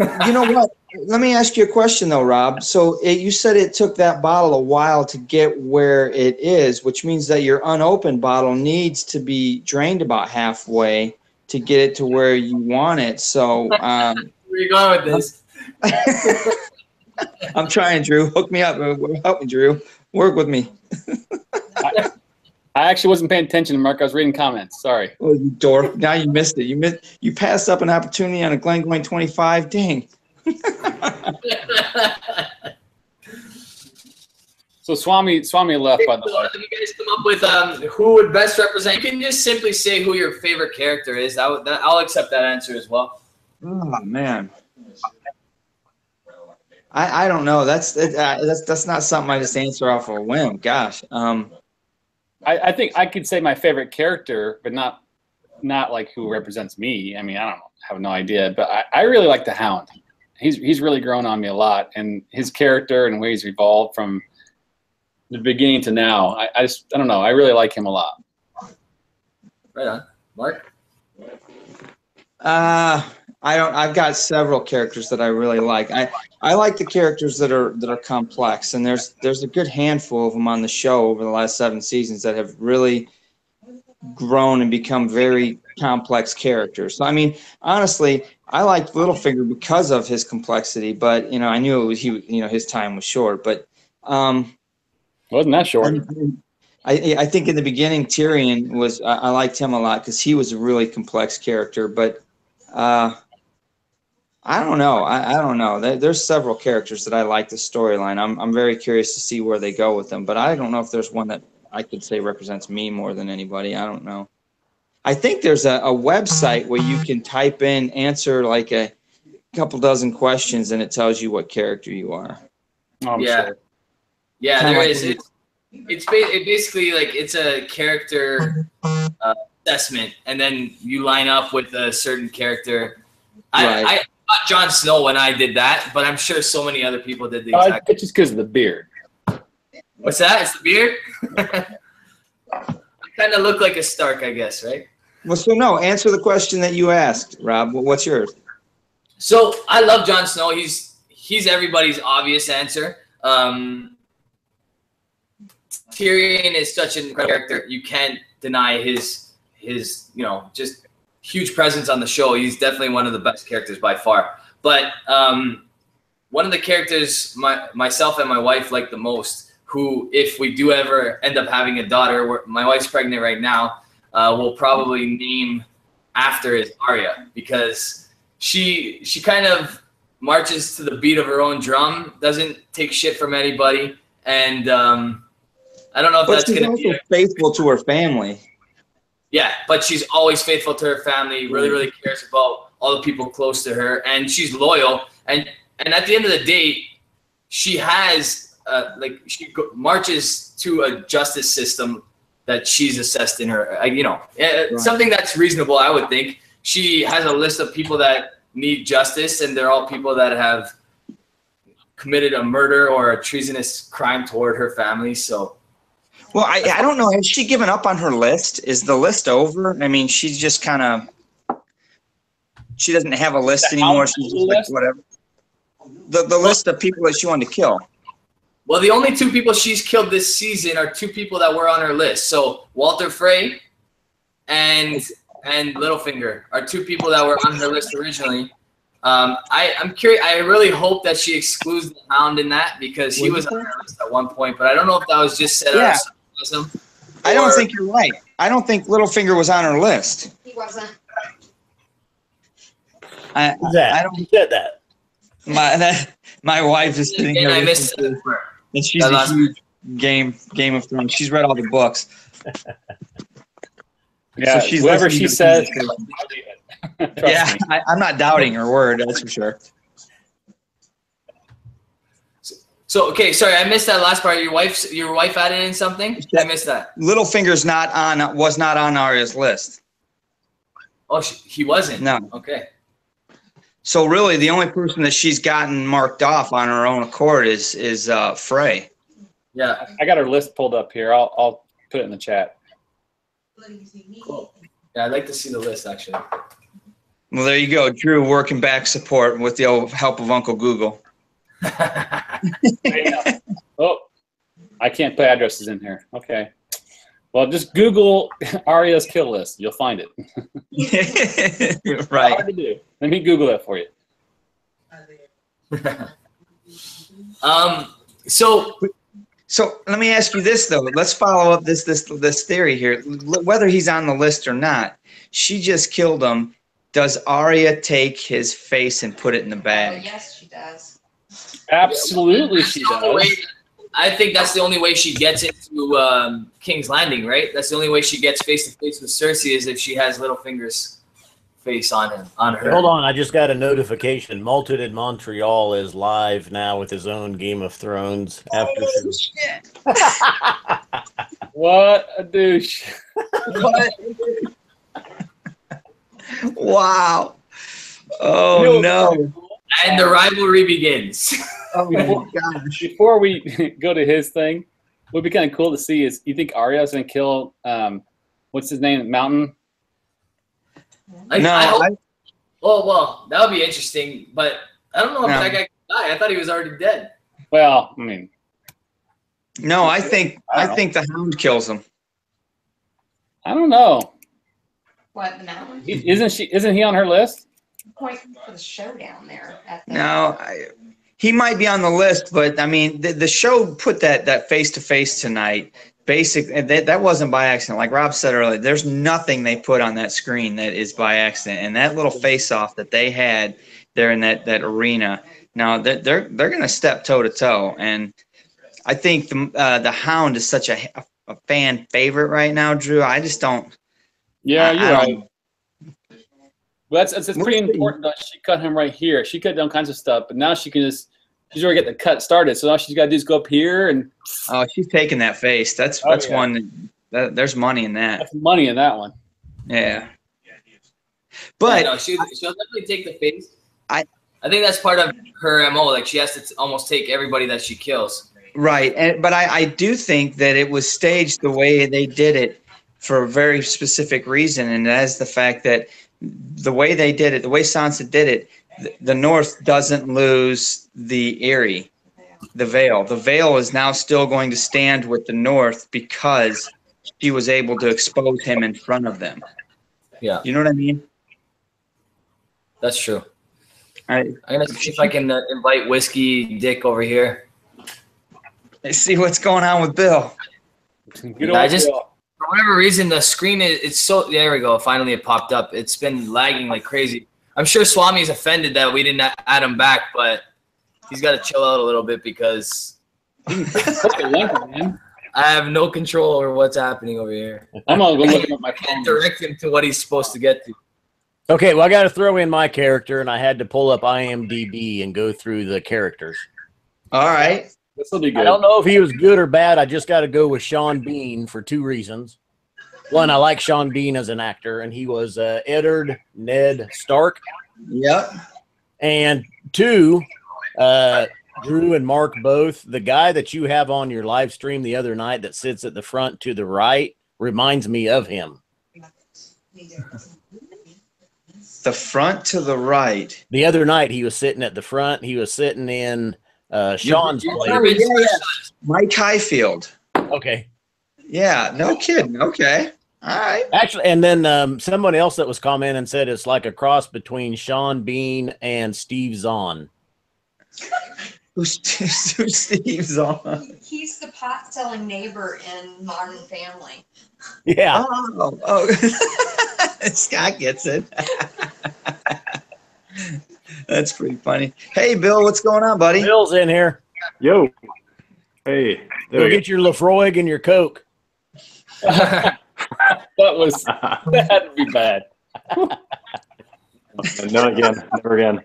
You know what? Let me ask you a question, though, Rob. So you said it took that bottle a while to get where it is, which means that your unopened bottle needs to be drained about halfway to get it to where you want it. So where are you going with this? I'm trying, Drew. Hook me up. Help me, Drew. Work with me. I actually wasn't paying attention to Mark. I was reading comments. Sorry. Oh, you dork. Now you missed it. You passed up an opportunity on a Glengoyne 25. Dang. So Swami left, by the way. You guys come up with who would best represent. You can just simply say who your favorite character is. I'll accept that answer as well. Oh, man. I don't know. That's not something I just answer off of a whim. Gosh. I think I could say my favorite character, but not like who represents me. I mean, I don't know. I have no idea. But I really like the Hound. He's really grown on me a lot, and his character and the way he's evolved from the beginning to now. I don't know. I really like him a lot. Right on, Mark. I've got several characters that I really like. I like the characters that are complex, and there's a good handful of them on the show over the last 7 seasons that have really grown and become very complex characters. So, I mean, honestly, I liked Littlefinger because of his complexity, but I knew his time was short, but wasn't that short? I think in the beginning Tyrion was I liked him a lot because he was a really complex character, but I don't know. I don't know. There's several characters that I like the storyline. I'm very curious to see where they go with them, but I don't know if there's one that I could say represents me more than anybody. I don't know. I think there's a website where you can type in, answer like a couple dozen questions, and it tells you what character you are. Oh, yeah. sure. Yeah, Kinda there like is. It's basically like it's a character assessment, and then you line up with a certain character. Right. I thought Jon Snow when I did that, but I'm sure so many other people did the exact. It's just because of the beard. What's that? It's the beard. I kind of look like a Stark, I guess, right? Well, so no, answer the question that you asked, Rob. What's yours? So I love Jon Snow. He's everybody's obvious answer. Tyrion is such an incredible character. You can't deny his just huge presence on the show. He's definitely one of the best characters by far. But one of the characters myself and my wife like the most, who if we do ever end up having a daughter, my wife's pregnant right now, we'll probably name after is Arya, because she kind of marches to the beat of her own drum, doesn't take shit from anybody, and I don't know if But that's she's going to be faithful to her family. Yeah, but she's always faithful to her family, really cares about all the people close to her, and she's loyal. And at the end of the day, she has marches to a justice system that she's assessed in her, something that's reasonable, I would think. She has a list of people that need justice, and they're all people that have committed a murder or a treasonous crime toward her family. So, well, I don't know. Has she given up on her list? Is the list over? I mean, she's just kind of, she doesn't have a list anymore. She's just like, whatever. The list of people that she wanted to kill. Well, the only two people she's killed this season are two people that were on her list. So Walter Frey and Littlefinger are two people that were on her list originally. I'm curious. I really hope that she excludes the Hound in that, because he was on her list at one point. But I don't know if that was just set out of sarcasm. I don't think you're right. I don't think Littlefinger was on her list. He wasn't. I said that. My wife is sitting here. I missed it. And she's a huge Game of Thrones. She's read all the books. Yeah, so she's whoever she says. Yeah, I'm not doubting her word. That's for sure. So okay, sorry, I missed that last part. Your wife added in something. I missed that. Littlefinger's was not on Arya's list. Oh, he wasn't. No. Okay. So really, the only person that she's gotten marked off on her own accord is Frey. Yeah, I got her list pulled up here. I'll put it in the chat. Cool. Yeah, I'd like to see the list actually. Well, there you go, Drew, working back support with the help of Uncle Google. Oh, I can't put addresses in here. Okay. Well, just Google Arya's kill list. You'll find it. Right. Hard to do. Let me Google that for you. So let me ask you this though. Let's follow up this theory here. Whether he's on the list or not, she just killed him. Does Arya take his face and put it in the bag? Yes, she does. Absolutely, she does. I think that's the only way she gets into King's Landing, right? That's the only way she gets face to face with Cersei, is if she has Littlefinger's face on her. Hold on, I just got a notification. Malted in Montreal is live now with his own Game of Thrones after. What a douche! Wow! Oh no! And the rivalry begins. Oh my gosh! Before we go to his thing, what would be kind of cool to see is, you think Arya's gonna kill what's his name, Mountain? Well, that would be interesting, but I don't know if that guy can die. I thought he was already dead. Well, I mean, no, I think the Hound kills him. I don't know. What, the Mountain? Isn't he on her list? Point for the showdown there. No, he might be on the list, but I mean, the show put that face to face tonight. Basically, that wasn't by accident. Like Rob said earlier, there's nothing they put on that screen that is by accident. And that little face off that they had there in that arena, now they're going to step toe to toe. And I think the Hound is such a fan favorite right now, Drew. I just don't. Yeah, you're right. Well, that's pretty important. Though. She cut him right here. She cut down kinds of stuff, but now she's already get the cut started. So all she's got to do is go up here and. Oh, she's taking that face. That's one. There's money in that. That's money in that one. Yeah. But no, she'll definitely take the face. I think that's part of her MO. Like she has to almost take everybody that she kills. Right, but I do think that it was staged the way they did it for a very specific reason, and that is the fact that the way they did it, the way Sansa did it, the North doesn't lose the Eyrie, the Vale. The Vale is now still going to stand with the North because she was able to expose him in front of them. Yeah. You know what I mean? That's true. I'm going to see if I can invite Whiskey Dick over here. Let's see what's going on with Bill. I just, for whatever reason, the screen it's so. There we go. Finally, it popped up. It's been lagging like crazy. I'm sure Swami's offended that we didn't add him back, but he's got to chill out a little bit because I have no control over what's happening over here. I'm gonna go look at my phone. Direct him to what he's supposed to get to. Okay, well, I got to throw in my character, and I had to pull up IMDb and go through the characters. All right. This will be good. I don't know if he was good or bad. I just got to go with Sean Bean for two reasons. One, I like Sean Bean as an actor, and he was Eddard Ned Stark. Yep. And two, Drew and Mark both, the guy that you have on your live stream the other night that sits at the front to the right reminds me of him. The front to the right. The other night he was sitting at the front. He was sitting in Sean's place. Yeah. Mike Highfield. Okay. Yeah, no kidding. Okay. All right. Actually, and then someone else that was commenting said it's like a cross between Sean Bean and Steve Zahn. Who's Steve Zahn? He's the pot-selling neighbor in Modern Family. Yeah. Oh. Scott gets it. That's pretty funny. Hey, Bill, what's going on, buddy? Bill's in here. Yo. Hey. Go get your Lafroig and your Coke. that had to be bad. No, again. Never again.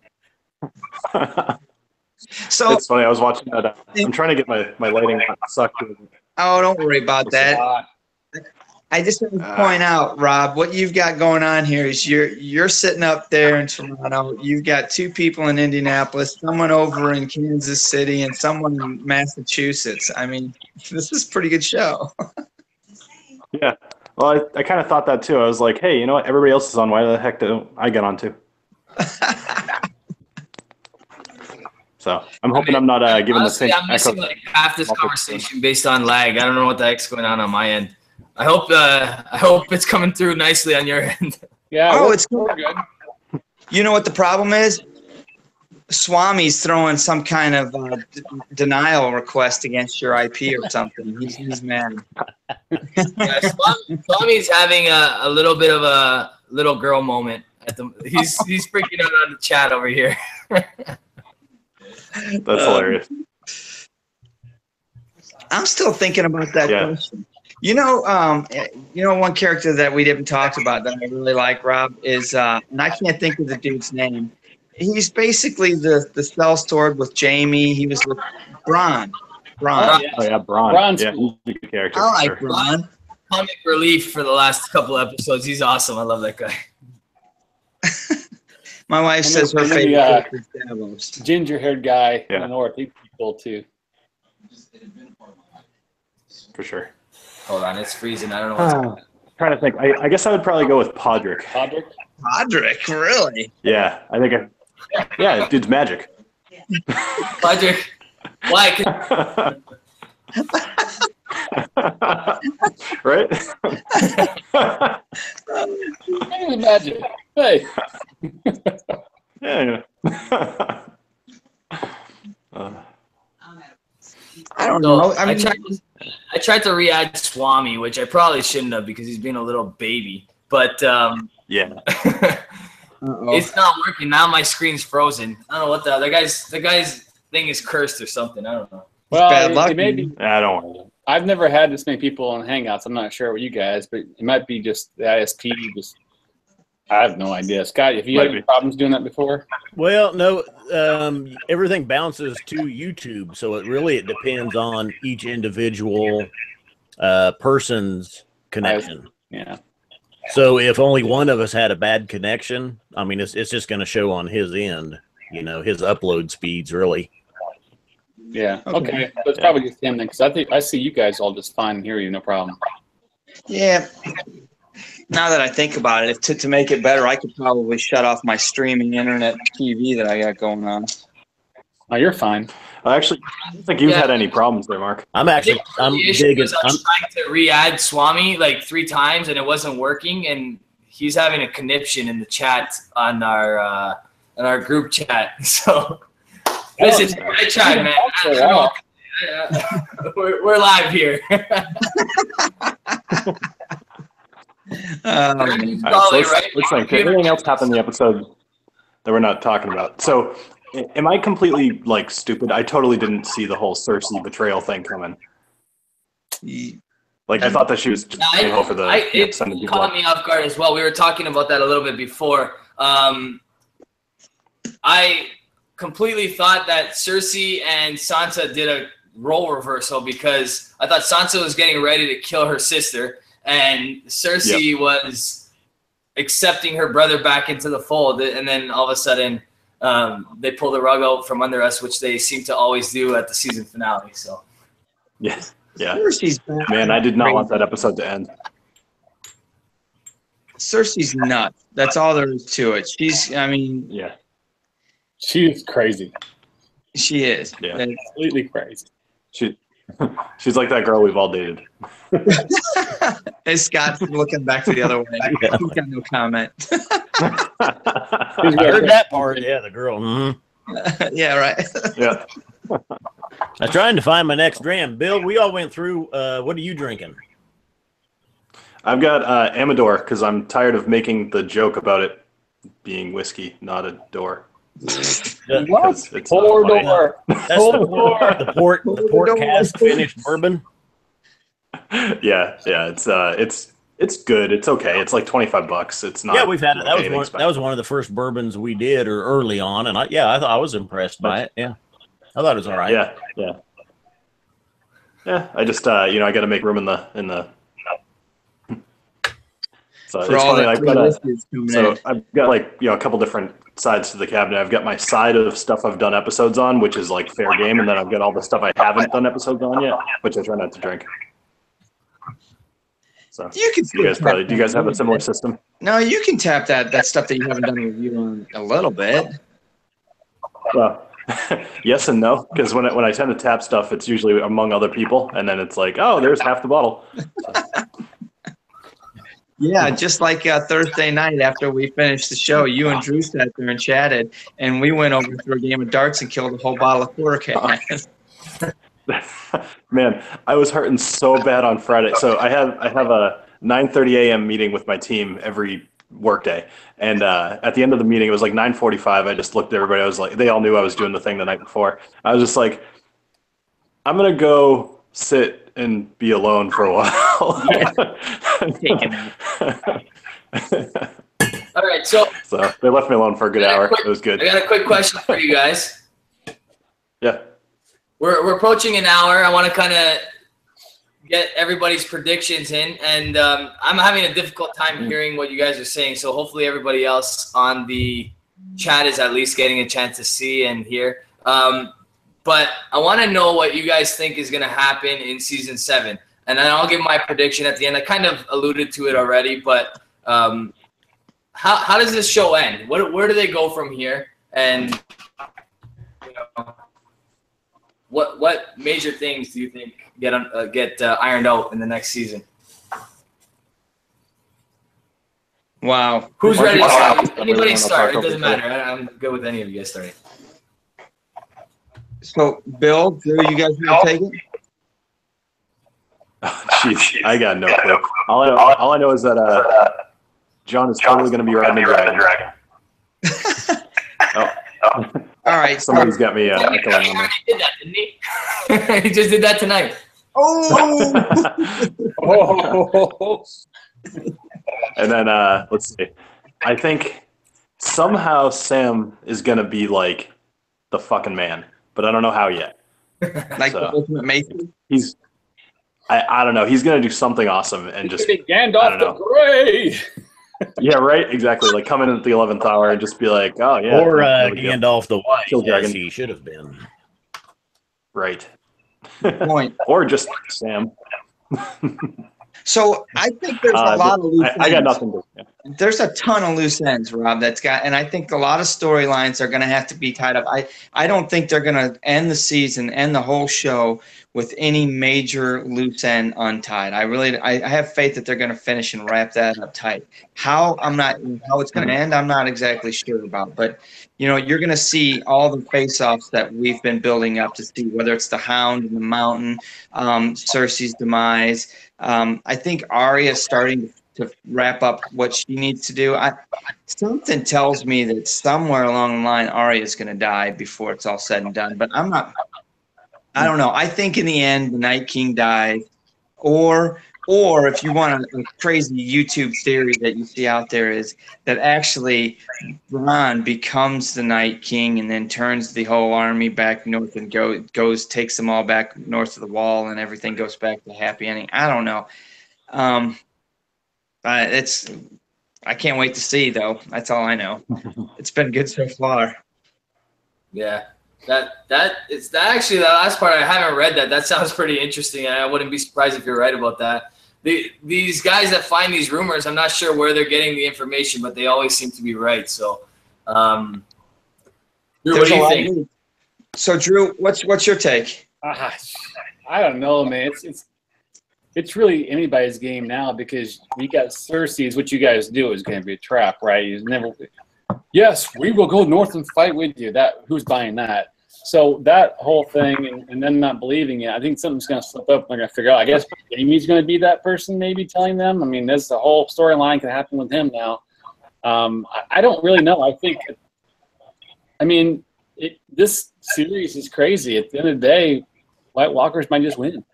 So it's funny. I was watching that. I'm trying to get my lighting sucked. Oh, don't worry about that. I just want to point out, Rob, what you've got going on here is you're sitting up there in Toronto. You've got two people in Indianapolis, someone over in Kansas City, and someone in Massachusetts. I mean, this is a pretty good show. Yeah. Well, I kind of thought that too. I was like, hey, you know what? Everybody else is on. Why the heck don't I get on too? So I'm hoping I'm not giving honestly, the same. I'm missing like half this conversation based on lag. I don't know what the heck's going on my end. I hope it's coming through nicely on your end. Yeah. Oh, it's good. You know what the problem is? Swami's throwing some kind of denial request against your IP or something. He's mad. Yeah, Swami's having a little bit of a little girl moment. He's freaking out on the chat over here. That's hilarious. I'm still thinking about that question. You know, one character that we didn't talk about that I really like, Rob, is and I can't think of the dude's name. He's basically the cell stored with Jamie. He was with Bronn. Oh yeah, Bronn. Bronn's yeah, cool. he's a good character. I like for sure. Bronn. Comic relief for the last couple episodes. He's awesome. I love that guy. My wife says her favorite character is Davos. Ginger-haired guy in the north. He's cool too. For sure. Hold on, it's freezing. I don't know what's going on. Trying to think. I guess I would probably go with Podrick. Podrick, really? Yeah, I think. Yeah, dude's magic. Podrick, why? Right? Magic. Hey. Yeah. I don't know. I tried to re-add Swami, which I probably shouldn't have because he's being a little baby. But yeah, it's not working now. My screen's frozen. I don't know what the guy's thing is cursed or something. I don't know. Well, bad luck. it may be. I don't want I've never had this many people on Hangouts. I'm not sure what you guys, but it might be just the ISP. I have no idea. Scott, have you had any problems doing that before? Well, no. Everything bounces to YouTube, so it depends on each individual person's connection. Yeah. So if only one of us had a bad connection, I mean, it's just going to show on his end. His upload speeds really. Yeah. Okay. So it's probably just him then, because I think I see you guys all just fine and hear you, no problem. Yeah. Now that I think about it, to make it better, I could probably shut off my streaming internet TV that I got going on. Oh, you're fine. Actually, I don't think you've had any problems there, Mark. I'm digging. I was trying to re-add Swami like 3 times and it wasn't working, and he's having a conniption in the chat on our group chat. So listen, I tried, man. We're live here. Looks like everything else happened in the episode that we're not talking about. So, am I completely stupid? I totally didn't see the whole Cersei betrayal thing coming. I thought that she was just paying over the. It caught me off guard as well. We were talking about that a little bit before. I completely thought that Cersei and Sansa did a role reversal because I thought Sansa was getting ready to kill her sister. And Cersei was accepting her brother back into the fold, and then all of a sudden they pull the rug out from under us, which they seem to always do at the season finale. So, yeah. Man, I did not want that episode to end. Cersei's nuts. That's all there is to it. She is crazy. She is. Yeah, completely crazy. She's like that girl we've all dated. Hey, Scott's looking back to the other way. Yeah. He's got no comment. I heard that part. Yeah, the girl. Mm-hmm. Yeah, right. Yeah. I'm trying to find my next dram. Bill, we all went through. What are you drinking? I've got Amador because I'm tired of making the joke about it being whiskey, not a door. What? Four door. That's the port cast finished bourbon. Yeah. It's good. It's okay. It's like $25. It's not. Yeah, we've had it. That was one of the first bourbons we did, or early on, and I thought I was impressed by it. Yeah, I thought it was all right. Yeah. I just I got to make room in the. So it's funny. I've got a couple different sides to the cabinet. I've got my side of stuff I've done episodes on, which is like fair game, and then I've got all the stuff I haven't done episodes on yet, which I try not to drink. So do you guys have a similar system? No, you can tap that stuff that you haven't done a review on a little bit. Well, yes and no, because when I tend to tap stuff, it's usually among other people, and then it's like, oh, there's half the bottle. Yeah, just like Thursday night after we finished the show, you and Drew sat there and chatted, and we went over to a game of darts and killed a whole bottle of Porter. Man, I was hurting so bad on Friday. So I have a 9:30 a.m. meeting with my team every workday, and at the end of the meeting, it was like 9:45. I just looked at everybody. I was like, they all knew I was doing the thing the night before. I was just like, I'm gonna go sit and be alone for a while. All right, so they left me alone for a good hour. It was good. I got a quick question for you guys. Yeah. We're approaching an hour. I want to kind of get everybody's predictions in, and I'm having a difficult time hearing what you guys are saying, so hopefully everybody else on the chat is at least getting a chance to see and hear. But I want to know what you guys think is going to happen in season 7, and then I'll give my prediction at the end. I kind of alluded to it already, but how does this show end? Where do they go from here? And what major things do you think get ironed out in the next season? Wow. Who's ready to start? Anybody start. It doesn't matter. I'm good with any of you guys starting. So, Bill, Drew, you guys want to take it? Oh, jeez, I got no clue. All I know is that John is totally going to be riding a dragon. All right. Somebody's got me echoing on there. He did that, didn't he? He just did that tonight. Oh! And then let's see. I think somehow Sam is gonna be like the fucking man, but I don't know how yet. Like the ultimate Mason? I don't know. He's gonna do something awesome and just Gandalf the Grey. Yeah, right. Exactly. Like come in at the 11th hour and just be like, oh yeah. Or Gandalf the White, Kill as dragon. he should have been. Right. Point. Or just Sam. So I think there's a lot of loose ends. I got nothing to say. There's a ton of loose ends, Rob, and I think a lot of storylines are going to have to be tied up. I don't think they're going to end the season, end the whole show with any major loose end untied. I have faith that they're going to finish and wrap that up tight. How it's going to end, I'm not exactly sure about, but you're going to see all the face-offs that we've been building up to see, whether it's the Hound in the mountain, Cersei's demise. I think Arya is starting to wrap up what she needs to do. Something tells me that somewhere along the line, Arya is going to die before it's all said and done. But I don't know. I think in the end, the Night King dies. Or if you want a crazy YouTube theory that you see out there, is that actually Bronn becomes the Night King and then turns the whole army back north and takes them all back north of the wall and everything goes back to happy ending. I don't know. I can't wait to see, though. That's all I know. It's been good so far. Yeah. That actually the last part. I haven't read that. That sounds pretty interesting, and I wouldn't be surprised if you're right about that. These guys that find these rumors, I'm not sure where they're getting the information, but they always seem to be right. So, Drew, what do you think? So, Drew, what's your take? I don't know, man. It's really anybody's game now because you got Cersei's. What you guys do is going to be a trap, right? You never. Yes, we will go north and fight with you. Who's buying that? So that whole thing, and then not believing it, I think something's going to slip up. They're going to figure out. I guess Jamie's going to be that person, maybe telling them. I mean, there's the whole storyline can happen with him now. I don't really know. This series is crazy. At the end of the day, White Walkers might just win.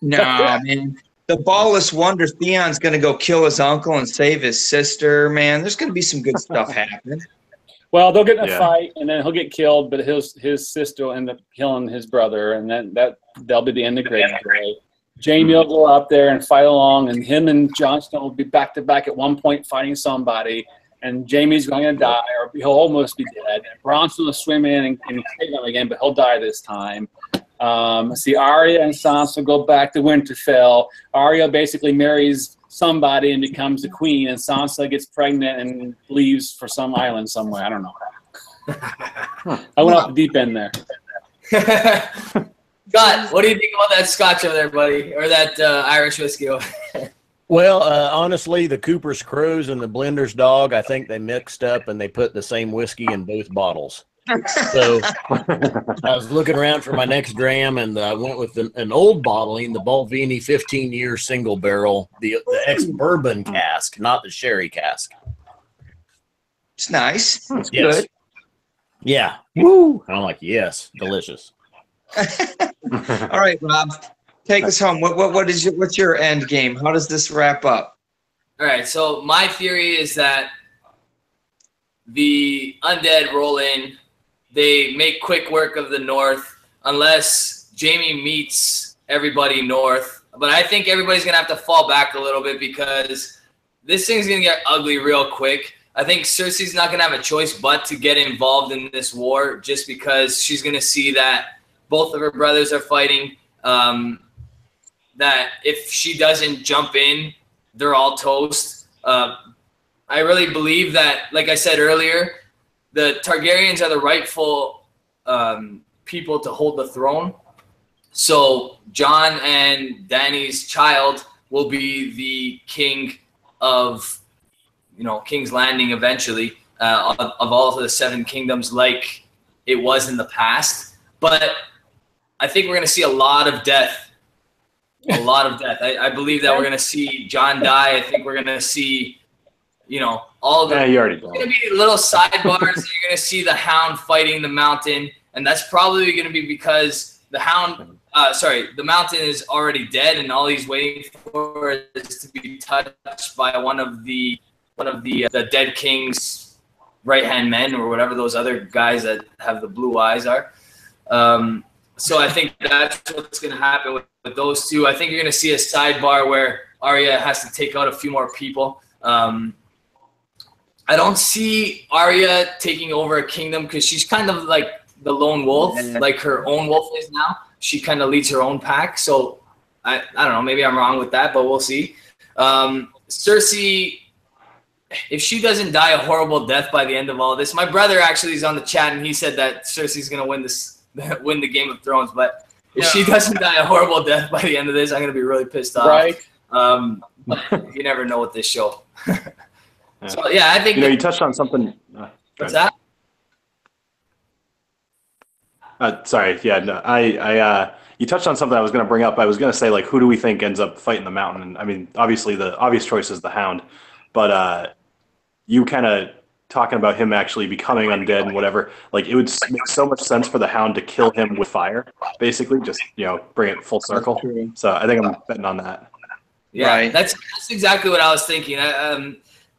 No, man. The ballless wonder Theon's going to go kill his uncle and save his sister, man. There's going to be some good stuff happening. Well, they'll get in a fight, and then he'll get killed, but his sister will end up killing his brother, and then that'll be the end of Greyjoy. Jamie will go out there and fight along, and him and Jon Snow will be back-to-back at one point fighting somebody, and Jamie's going to die, or he'll almost be dead. And Bronson will swim in and save him again, but he'll die this time. See, Arya and Sansa go back to Winterfell. Arya basically marries somebody and becomes the queen, and Sansa gets pregnant and leaves for some island somewhere. I don't know. I went off the deep end there. Scott, what do you think about that Scotch over there, buddy, or that Irish whiskey? Well, honestly, the Cooper's Crows and the Blender's Dog, I think they mixed up and they put the same whiskey in both bottles. So I was looking around for my next dram, and I went with an old bottling, the Balvenie 15-year single barrel, the ex-bourbon cask, not the sherry cask. It's nice. It's good. Yeah. Woo! I'm like, yes, delicious. All right, Rob, take us home. What's your end game? How does this wrap up? All right, so my theory is that the undead roll in. They make quick work of the north unless Jamie meets everybody north. But I think everybody's going to have to fall back a little bit because this thing's going to get ugly real quick. I think Cersei's not going to have a choice but to get involved in this war just because she's going to see that both of her brothers are fighting, that if she doesn't jump in, they're all toast. I really believe that, like I said earlier, the Targaryens are the rightful people to hold the throne. So Jon and Dany's child will be the king of, King's Landing eventually, of all of the Seven Kingdoms like it was in the past. But I think we're going to see a lot of death. A lot of death. I believe that we're going to see Jon die. I think we're going to see all the there's going to be little sidebars. You're going to see the Hound fighting the Mountain, and that's probably going to be because the Hound the mountain is already dead, and all he's waiting for is to be touched by one of the dead king's right-hand men, or whatever those other guys that have the blue eyes are. So I think that's what's going to happen with those two. I think you're going to see a sidebar where Arya has to take out a few more people. I don't see Arya taking over a kingdom because she's kind of like the lone wolf, like her own wolf is now. She kind of leads her own pack. So I don't know. Maybe I'm wrong with that, but we'll see. Cersei, if she doesn't die a horrible death by the end of all this, my brother actually is on the chat and he said that Cersei's going to win the Game of Thrones. But if she doesn't die a horrible death by the end of this, I'm going to be really pissed off. Right. But you never know with this show. So yeah, I think you touched on something. What's that? Sorry. Yeah. No. You touched on something I was going to bring up. I was going to say, like, who do we think ends up fighting the Mountain? And I mean, obviously, the obvious choice is the Hound, but you kind of talking about him actually becoming undead and whatever. Like, it would make so much sense for the Hound to kill him with fire, basically, just bring it full circle. So I think I'm betting on that. Yeah, right. That's exactly what I was thinking.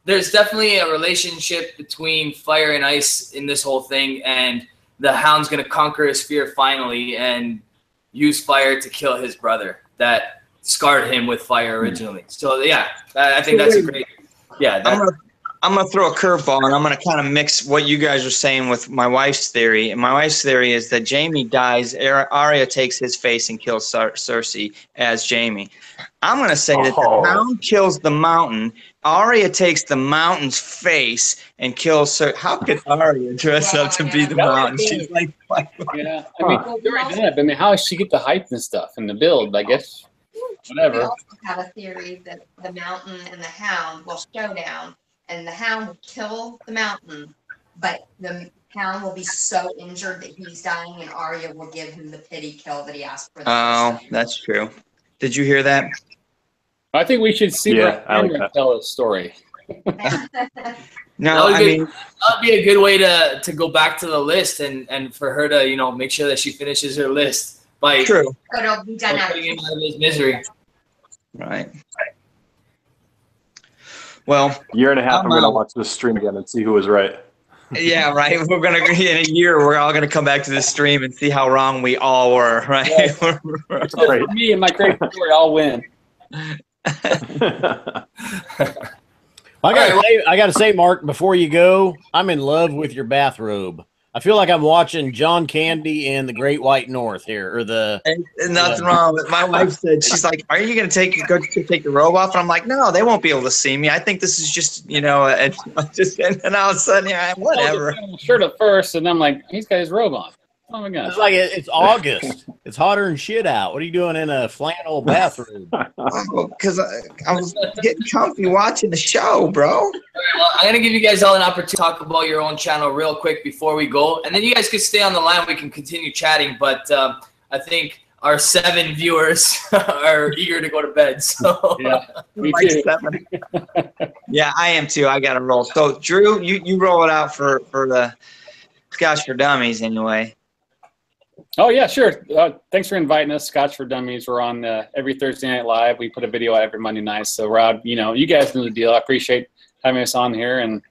There's definitely a relationship between fire and ice in this whole thing, and the Hound's going to conquer his fear finally and use fire to kill his brother that scarred him with fire originally. So, yeah, I think that's a great – yeah. I'm gonna throw a curveball, and I'm gonna kind of mix what you guys are saying with my wife's theory. And my wife's theory is that Jaime dies, Arya takes his face and kills Cersei as Jaime. I'm gonna say that the Hound kills the Mountain. Arya takes the Mountain's face and kills Cersei. How could Arya dress up to be the Mountain? She's like, yeah. I mean, I mean, how does she get the height and stuff and the build? I guess whatever. We also have a theory that the Mountain and the Hound will show down. And the Hound will kill the Mountain, but the Hound will be so injured that he's dying, and Arya will give him the pity kill that he asked for. That's true. Did you hear that? I think we should see her tell a story. No, I mean that'd be a good way to go back to the list and for her to make sure that she finishes her list by true. But it'll be done putting him out of his misery. Right. Well, year and a half, I'm going to watch this stream again and see who was right. Yeah, right. We're going to, in a year, we're all going to come back to this stream and see how wrong we all were, right? Yeah. Right. Me and my crazy story all win. I got to say, Mark, before you go, I'm in love with your bathrobe. I feel like I'm watching John Candy and the Great White North here, or the. And nothing wrong with my wife said, she's like, "Are you going to take your robe off?" And I'm like, "No, they won't be able to see me. I think this is just, and all of a sudden, whatever." Shirt at first, and I'm like, he's got his robe on. Oh my god! It's like it's August. It's hotter than shit out. What are you doing in a flannel bathroom? Because I was getting comfy watching the show, bro. All right, well, I'm gonna give you guys all an opportunity to talk about your own channel real quick before we go, and then you guys can stay on the line. We can continue chatting, but I think our 7 viewers are eager to go to bed. So yeah, me like too. 7. Yeah, I am too. I got to roll. So Drew, you roll it out for the Scotch for Dummies anyway. Oh, yeah, sure. Thanks for inviting us. Scotch for Dummies. We're on every Thursday Night Live. We put a video out every Monday night. So, Rod, you guys know the deal. I appreciate having us on here, and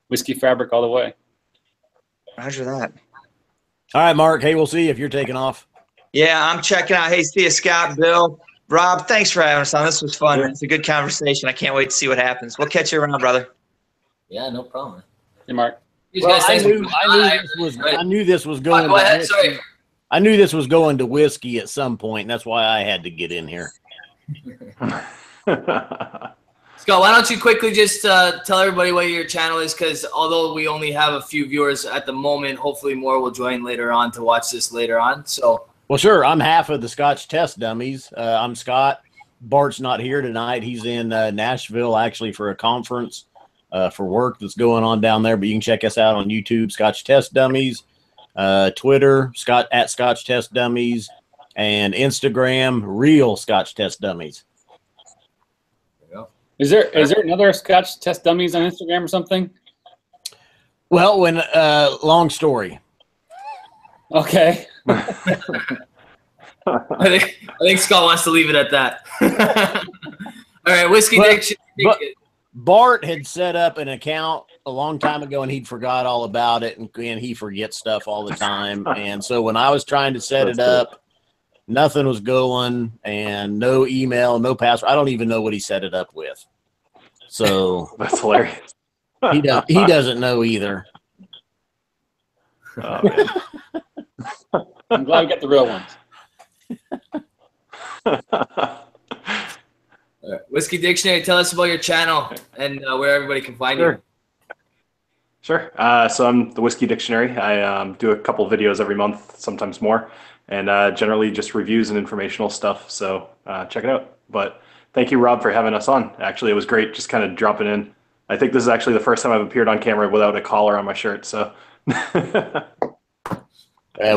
Whiskey Fabric all the way. Roger that. All right, Mark. Hey, we'll see you if you're taking off. Yeah, I'm checking out. Hey, see you, Scott, Bill. Rob, thanks for having us on. This was fun. It's a good conversation. I can't wait to see what happens. We'll catch you around, brother. Yeah, no problem. Hey, Mark. Well, I knew this was going. Go ahead. Sorry. I knew this was going to Whiskey at some point. And that's why I had to get in here. Scott, why don't you quickly just tell everybody what your channel is? Because although we only have a few viewers at the moment, hopefully more will join later on to watch this later on. So, well, sure. I'm half of the Scotch Test Dummies. I'm Scott. Bart's not here tonight. He's in Nashville actually for a conference for work that's going on down there. But you can check us out on YouTube, Scotch Test Dummies. Twitter, at Scotch Test Dummies, and Instagram, Real Scotch Test Dummies. Is there another Scotch Test Dummies on Instagram or something? Well, long story. Okay. I think Scott wants to leave it at that. All right, Whiskey Dick. Bart had set up an account a long time ago, and he'd forgot all about it, and he forgets stuff all the time. And so when I was trying to set it up, nothing was going, and no email, no password. I don't even know what he set it up with. So that's hilarious. He doesn't know either. Oh, man. I'm glad we got the real ones. Whiskey Dictionary, tell us about your channel and where everybody can find you. Sure. So I'm the Whiskey Dictionary. I do a couple videos every month, sometimes more, and generally just reviews and informational stuff. So check it out. But thank you, Rob, for having us on. Actually, it was great just kind of dropping in. I think this is actually the first time I've appeared on camera without a collar on my shirt. So we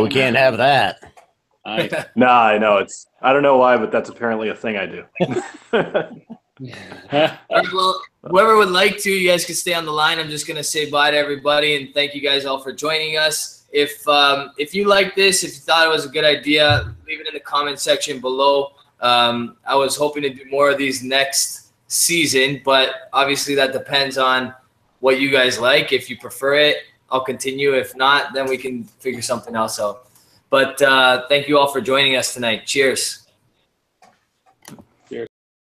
can't have that. Nah, I know I don't know why, but that's apparently a thing I do. Well, whoever would like to, you guys can stay on the line. I'm just gonna say bye to everybody and thank you guys all for joining us. If you like this, if you thought it was a good idea, leave it in the comment section below. I was hoping to do more of these next season, but obviously that depends on what you guys like. If you prefer it, I'll continue. If not, then we can figure something else out. But thank you all for joining us tonight. Cheers.